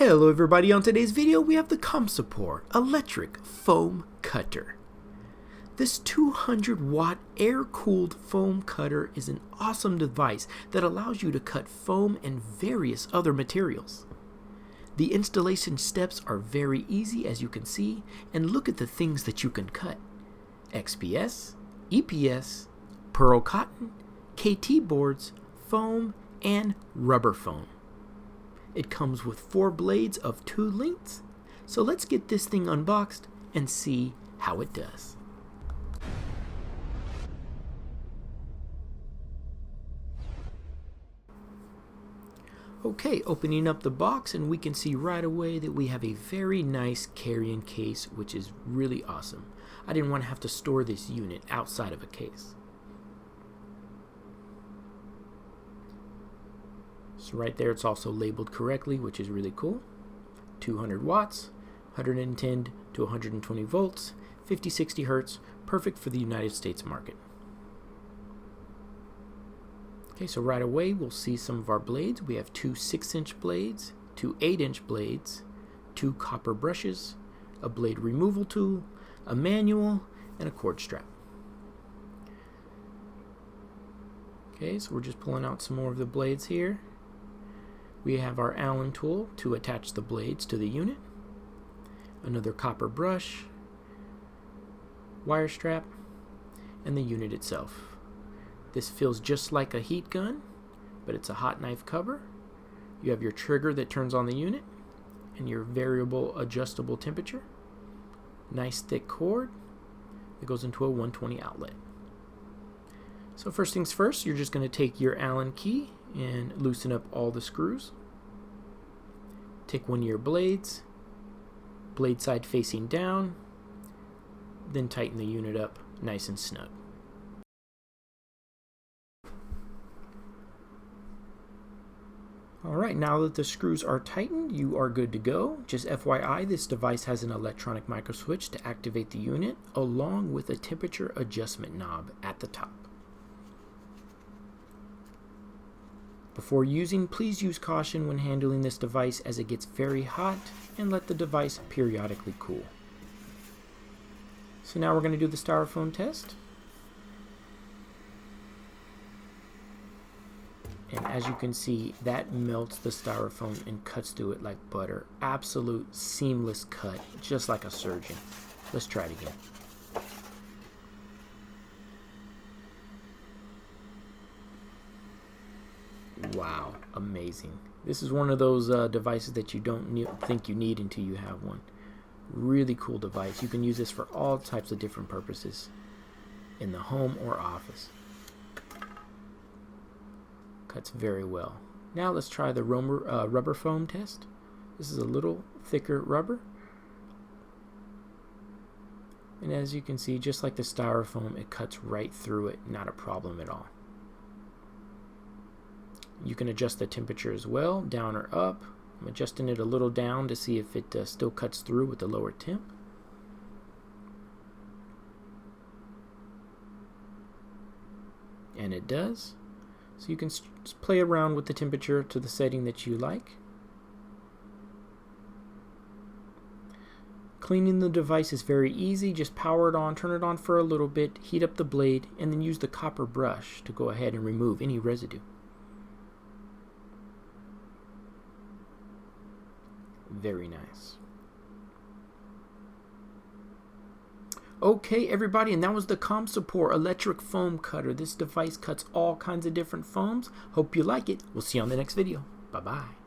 Hello everybody, on today's video we have the Komsepor Electric Foam Cutter. This 200-watt air-cooled foam cutter is an awesome device that allows you to cut foam and various other materials. The installation steps are very easy, as you can see, and look at the things that you can cut: XPS, EPS, pearl cotton, KT boards, foam, and rubber foam. It comes with 4 blades of 2 lengths, so let's get this thing unboxed and see how it does. Okay, opening up the box, and we can see right away that we have a very nice carrying case, which is really awesome. I didn't want to have to store this unit outside of a case. So right there it's also labeled correctly, which is really cool. 200 watts, 110 to 120 volts, 50-60 hertz, perfect for the United States market. Okay, so right away we'll see some of our blades. We have 2 6-inch blades, 2 8-inch blades, 2 copper brushes, a blade removal tool, a manual, and a cord strap. Okay, so we're just pulling out some more of the blades here. We have our Allen tool to attach the blades to the unit, another copper brush, wire strap, and the unit itself. This feels just like a heat gun, but it's a hot knife cover. You have your trigger that turns on the unit, and your variable adjustable temperature. Nice thick cord that goes into a 120 outlet. So first things first, you're just going to take your Allen key and loosen up all the screws. Take one of your blades, blade side facing down, then tighten the unit up nice and snug. Alright, now that the screws are tightened, you are good to go. Just FYI, this device has an electronic micro switch to activate the unit, along with a temperature adjustment knob at the top. Before using, please use caution when handling this device, as it gets very hot, and let the device periodically cool. So now we're going to do the styrofoam test. And as you can see, that melts the styrofoam and cuts through it like butter. Absolute seamless cut, just like a surgeon. Let's try it again. Wow, amazing. This is one of those devices that you don't think you need until you have one. Really cool device. You can use this for all types of different purposes in the home or office. Cuts very well. Now let's try the rubber foam test. This is a little thicker rubber. And as you can see, just like the styrofoam, it cuts right through it. Not a problem at all. You can adjust the temperature as well, down or up. I'm adjusting it a little down to see if it still cuts through with the lower temp. And it does. So you can just play around with the temperature to the setting that you like. Cleaning the device is very easy. Just power it on, turn it on for a little bit, heat up the blade, and then use the copper brush to go ahead and remove any residue. Very nice. Okay everybody, and that was the Komsepor Electric Foam Cutter. This device cuts all kinds of different foams. Hope you like it. We'll see you on the next video. Bye bye.